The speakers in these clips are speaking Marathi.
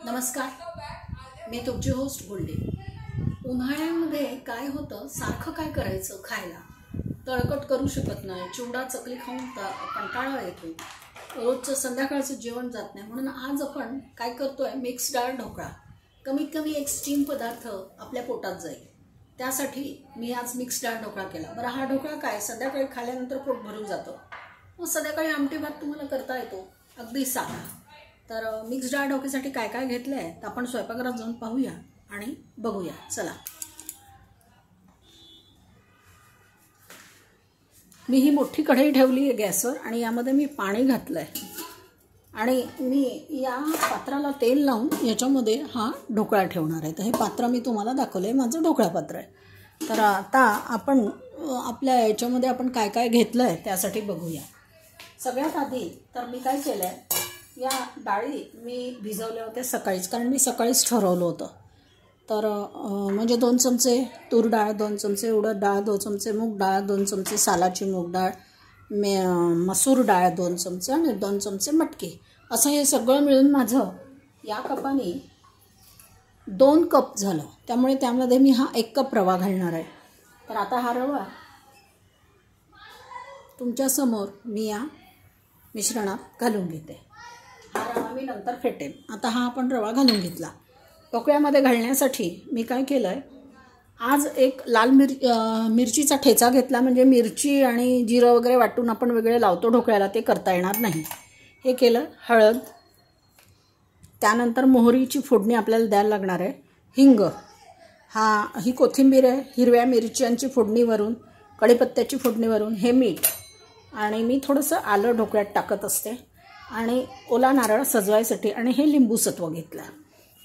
नमस्कार, मी तुमची होस्ट बोलते। उन्हाळ्यामध्ये काय होतं, सारखं काय करायचं खायला, तळकट करू शकत नाही, चिवडा चकली खाऊन कंटाळा येतो, रोजचं संध्याकाळचं जेवण जात नाही। म्हणून आज आपण काय करतोय, मिक्स डाळ ढोकळा। कमीत कमी एक स्टीम पदार्थ आपल्या पोटात जाईल, त्यासाठी मी आज मिक्स डाळ ढोकळा केला। बरं, हा ढोकळा काय संध्याकाळी खाल्ल्यानंतर पोट भरून जातं, मग संध्याकाळी आमटी भात तुम्हाला करता येतो, अगदी साधा। तर मिक्स डाळ ढोकळ्यासाठी काय काय घेतलंय तर आपण स्वयंपाकघरात जाऊन पाहूया आणि बघूया। चला, मी ही मोठी कढई ठेवली आहे गॅसवर आणि यामध्ये मी पाणी घातलंय आणि मी या पात्राला तेल लावून याच्यामध्ये हा ढोकळा ठेवणार आहे। तर हे पात्र मी तुम्हाला दाखवलंय, माझं ढोकळा पात्र आहे। तर आता आपण आपल्या याच्यामध्ये आपण काय काय घेतलंय त्यासाठी बघूया। सगळ्यात आधी तर मी काय केलंय, या डाळी मी भिजवल्या होत्या सकाळीच, कारण मी सकाळीच ठरवलं होतं। तर म्हणजे 2 चमचे तूर डाळ, 2 चमचे उडद डाळ, 2 चमचे मूग डाळ, 2 चमचे सालाची मूग डाळ, मसूर डाळ 2 चमचे आणि 2 चमचे मटकी, असं हे सगळं मिळून माझं या कपाने 2 कप झालं। त्यामुळे त्यामध्ये मी हा 1 कप रवा घालणार आहे। तर आता हा रवा तुमच्यासमोर मी या मिश्रणात घालून घेते। हा रवा मी नंतर फेटेन। आता हा आपण रवा घालून घेतला। ढोकळ्यामध्ये घालण्यासाठी मी काय केलं आहे, आज एक लाल मिरचीचा ठेचा घेतला, म्हणजे मिरची आणि जिरं वगैरे वाटून आपण वेगळे लावतो ढोकळ्याला, ते करता येणार नाही। हे केलं। हळद, त्यानंतर मोहरीची फोडणी आपल्याला द्यायला लागणार आहे, हिंग, ही कोथिंबीर आहे, हिरव्या मिरच्यांची फोडणीवरून, कढीपत्त्याची फोडणीवरून, हे मीठ, आणि मी थोडंसं आलं ढोकळ्यात टाकत असते, आणि ओला नारळ सजवायसाठी, आणि हे लिंबू सत्व घेतलं।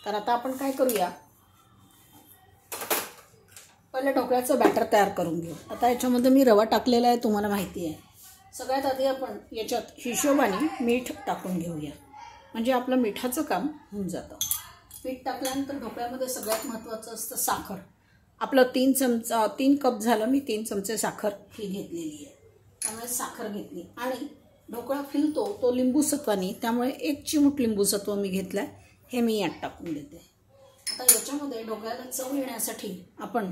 तर आता आपण काय करूया, पहिले ढोकळ्याचं बॅटर तयार करून घेऊ। आता याच्यामध्ये मी रवा टाकलेला आहे, तुम्हाला माहिती आहे। सगळ्यात आधी आपण याच्यात हिशोबाने मीठ टाकून घेऊया, म्हणजे आपलं मिठाचं काम होऊन जातं। मीठ टाकल्यानंतर ढोकळ्यामध्ये सगळ्यात महत्त्वाचं असतं साखर। आपलं 3 कप झालं, मी 3 चमचे साखर ही घेतलेली आहे, त्यामुळे साखर घेतली। आणि ढोकळा फिरतो तो लिंबू सत्वानी, त्यामुळे 1 चिमूट लिंबू सत्व मी घेतलं आहे, हे मी यात टाकून देते। आता याच्यामध्ये ढोकळ्याला चव येण्यासाठी आपण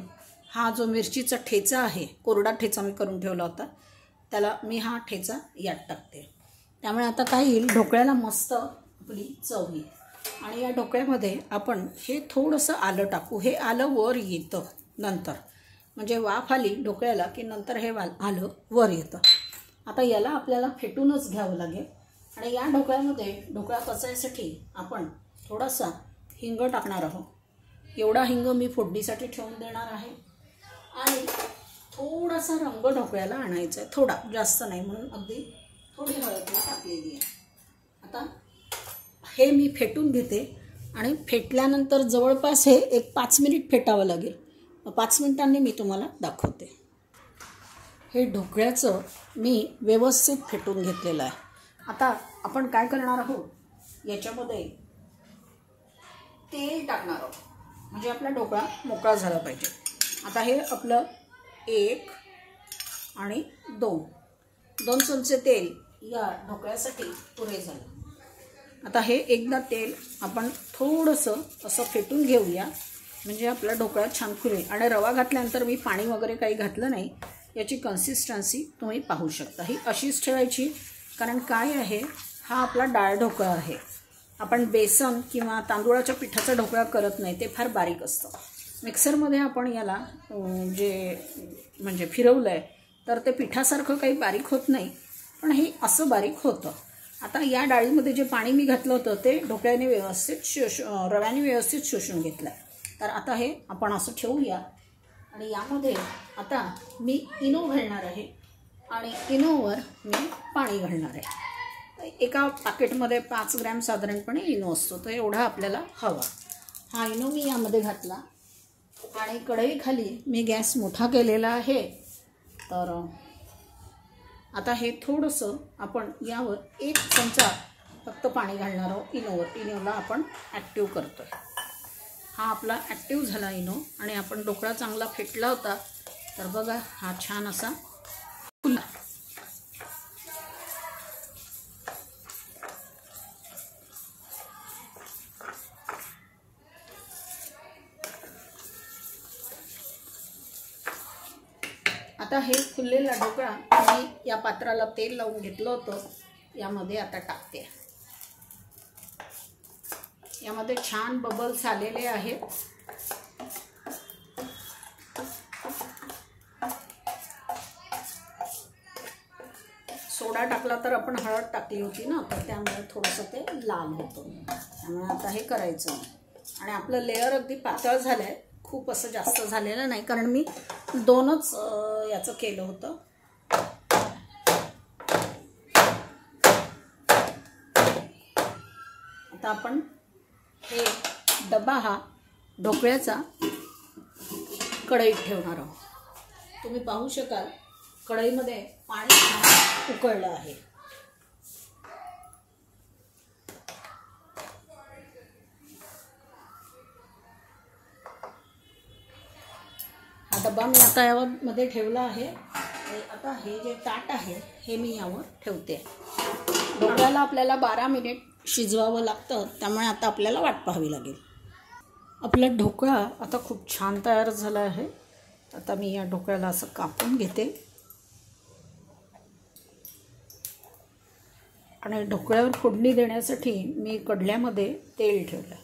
हा जो मिरचीचा ठेचा आहे, कोरडा ठेचा मी करून ठेवला होता, त्याला मी हा ठेचा यात टाकते। त्यामुळे आता काय येईल, ढोकळ्याला मस्त आपली चव येईल। आणि या ढोकळ्यामध्ये आपण हे थोडंसं आलं टाकू, हे आलं वर येतं नंतर, म्हणजे वाफ आली ढोकळ्याला की नंतर हे आलं वर येतं। आता याला आपल्याला फेटूनच घ्यावं लागेल। आणि या ढोकळ्यामध्ये ढोकळा पचायसाठी आपण थोडासा हिंग टाकणार आहोत। एवढा हिंग मी फोडणीसाठी ठेवून देणार आहे। आणि थोडासा रंग ढोकळ्याला आणायचा आहे, थोडा, जास्त नाही, म्हणून अगदी थोडी हळद टाकलेली आहे। आता हे मी फेटून घेते, आणि फेटल्यानंतर जवळपास हे एक 5 मिनिट फेटावं लागेल। 5 मिनिटांनी मी तुम्हाला दाखवते। हे ढोकळ्याचं मी व्यवस्थित फेटून घेतलेलं आहे। आता आपण काय करणार आहोत, याच्यामध्ये तेल टाकणार आहोत, म्हणजे आपला ढोकळा मोकळा झाला पाहिजे। आता हे आपलं 1 आणि 2 चमचे तेल या ढोकळ्यासाठी पुरे झालं। आता हे एकदा तेल आपण थोडंसं असं फेटून घेऊया, म्हणजे आपला ढोकळा छान फुलेल। आणि रवा घातल्यानंतर मी पाणी वगैरे काही घातलं नाही, याची कन्सिस्टन्सी तुम्ही पाहू शकता, ही अशीच ठेवायची। कारण काय आहे, हा आपला डाळ ढोकळा आहे, आपण बेसन किंवा तांदूळाच्या पिठाचा ढोकळा करत नाही, ते फार बारीक असतं। मिक्सरमध्ये आपण याला म्हणजे फिरवलं आहे तर ते पिठासारखं काही बारीक होत नाही, पण हे असं बारीक होतं। आता या डाळीमध्ये जे पाणी मी घातलं होतं ते ढोकळ्याने रव्याने व्यवस्थित शोषून घेतलं आहे। तर आता हे आपण असं ठेवूया, आणि यामध्ये आता मी इनो घालणार आहे, आणि इनोवर मी पाणी घालणार आहे। एका पॅकेटमध्ये 5 ग्रॅम साधारणपणे इनो असतो, तर एवढा आपल्याला हवा। हा इनो मी यामध्ये घातला, आणि कढईखाली मी गॅस मोठा केलेला आहे। तर आता हे थोडंसं आपण यावर 1 चमचा फक्त पाणी घालणार आहोत इनोवर। इनोला आपण ॲक्टिव्ह करतो आहे। हा आपला ॲक्टिव्ह झाला इनो, आणि आपण ढोकळा चांगला फेटला होता, तर बघा हा छान असा फुलला। आता हे फुललेला ढोकळा मी या पात्राला तेल लावून घेतलं होतं, यामध्ये आता टाकते. यामध्ये छान बबल्स आलेले आहेत. सोडा टाकला तर आपण हळद टाकली होती ना, तर त्यामुळे थोडंसं ते लाल होतं. त्यामुळे आता हे करायचं. आणि आपलं लेअर अगदी पातळ झालं आहे, खूप असं जास्त झालेलं नाही, कारण मी 2च याचं केलं होतं. आता आपण हे डबा हा ढोकळ्याचा कढईत ठेवणार आहोत. तुम्ही पाहू शकाल कढईमध्ये पाणी छान उकळलं आहे. हा डबा मी आता यामध्ये ठेवला आहे. आता हे जे ताट आहे हे मी यावर ठेवते. ढोकळ्याला आपल्याला 12 मिनिट शिजवावं लागतं, त्यामुळे आता आपल्याला वाट पाहावी लागेल. आपला ढोकळा आता खूप छान तयार झाला आहे. आता मी या ढोकळ्याला असं कापून घेते आणि ढोकळ्यावर फोडणी देण्यासाठी मी कढल्यामध्ये तेल ठेवलं,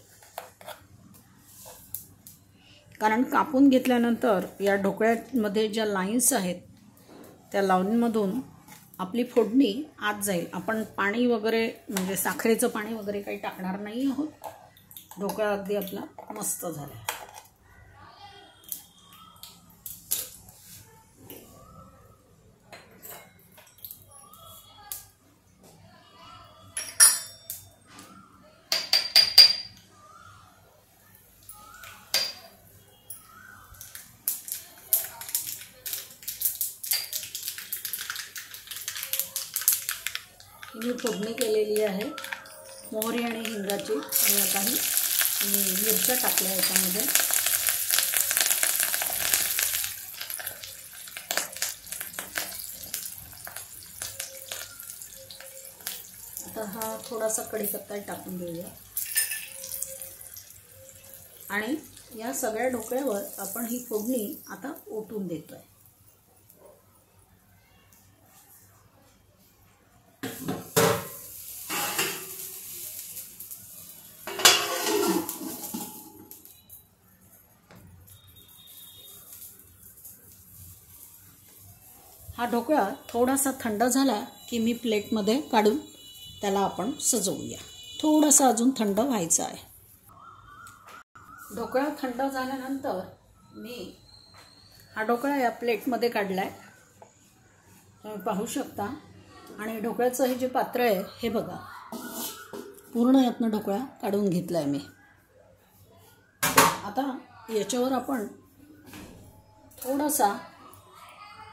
कारण कापून घेतल्यानंतर या ढोकळ्यामध्ये ज्या लाईन्स आहेत त्या लाईनमधून आपली फोडणी आत जाईल. आपण पाणी वगैरे म्हणजे साखरेचं पाणी वगैरे काही टाकणार नाही आहोत. ढोकळा अगदी आपला मस्त झाला आहे. मी फोडणी केलेली आहे मोहरी आणि हिंगाची. आणि आता ही मिरच्या टाकल्या याच्यामध्ये. आता हा थोडासा कढीपत्ता टाकून देऊया आणि या सगळ्या ढोकळ्यावर आपण ही फोडणी आता ओतून देतोय. हा ढोकळा थोडासा थंड झाला की मी प्लेटमध्ये काढून त्याला आपण सजवूया. थोडासा अजून थंड व्हायचा आहे. ढोकळा थंड झाल्यानंतर मी हा ढोकळा या प्लेटमध्ये काढला आहे, तुम्ही पाहू शकता. आणि ढोकळ्याचं हे जे पात्र आहे हे बघा, पूर्ण यातनं ढोकळा काढून घेतला आहे मी. आता याच्यावर आपण थोडासा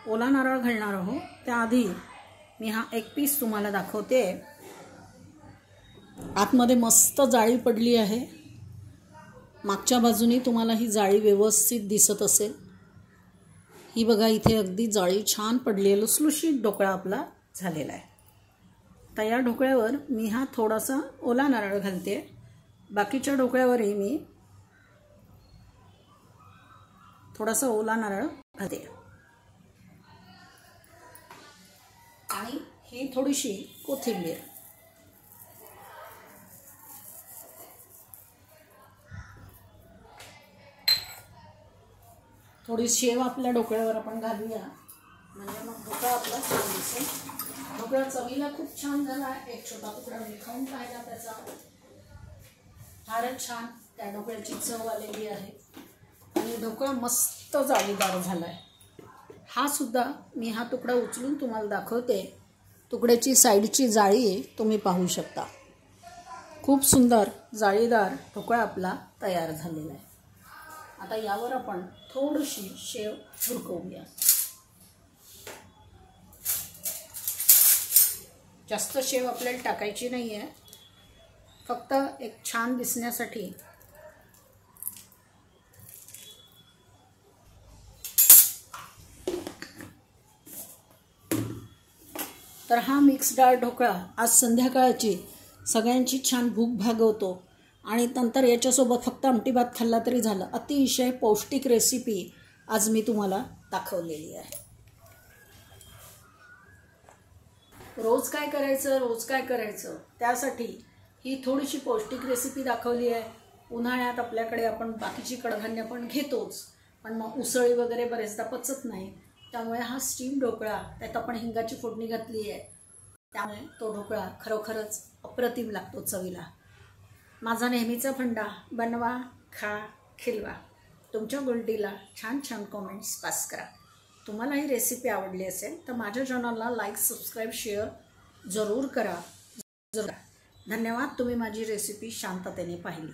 ओला नारळ घालणार आहोत. त्याआधी मी हा एक पीस तुम्हाला दाखवते. आतमध्ये मस्त जाळी पडली आहे. मागच्या बाजूनी तुम्हाला ही जाळी व्यवस्थित दिसत असेल. ही बघा, इथे अगदी जाळी छान पडली आहे. लुसलुशीत ढोकळा आपला झालेला आहे. तर या ढोकळ्यावर मी हा थोडासा ओला नारळ घालते. बाकीच्या ढोकळ्यावरही मी थोडासा ओला नारळ घालते. आणि ही थोडीशी कोथिंबीर. थोडी शेव आपल्या ढोकळ्यावर आपण घालूया, म्हणजे मग ढोकळा आपला छान दिसेल. ढोकळा चवीला खूप छान झाला. एक छोटा तुकडा मी खाऊन पाहिला त्याचा. फारच छान त्या ढोकळ्याची चव आलेली आहे आणि ढोकळा मस्त जाळीदार झाला आहे. हा सुद्धा मी हा तुकडा उचलून तुम्हाला दाखवते. तुकड्याची साईडची जाळी तुम्ही पाहू शकता. खूप सुंदर जाळीदार ढोकळा आपला तयार झालेला आहे. आता यावर आपण थोडीशी शेव भुरकवूया. जास्त शेव आपल्याला टाकायची नाही आहे, फक्त एक छान दिसण्यासाठी. तर हा मिक्स डाळ ढोकळा आज संध्याकाळची सगळ्यांची छान भूक भागवतो आणि नंतर याच्यासोबत फक्त आमटी भात खाल्ला तरी झालं. अतिशय पौष्टिक रेसिपी आज मी तुम्हाला दाखवलेली आहे. रोज काय करायचं त्यासाठी ही थोडीशी पौष्टिक रेसिपी दाखवली आहे. उन्हाळ्यात आपल्याकडे आपण बाकीची कडधान्य पण घेतोच, पण मग उसळी वगैरे बरेचदा पचत नाही. त्यामुळे हा स्टीम ढोकळा, त्यात आपण हिंगाची फोडणी घातली आहे, त्यामुळे तो ढोकळा खरोखरच अप्रतिम लागतो चवीला. माझा नेहमीचा फंडा, बनवा, खा, खिलवा. तुमच्या गोल्डीला छान छान कमेंट्स पास करा. तुम्हाला ही रेसिपी आवडली असेल तर माझ्या चॅनलला लाईक, सबस्क्राईब, शेअर जरूर करा. धन्यवाद, तुम्ही माझी रेसिपी शांततेने पाहिली.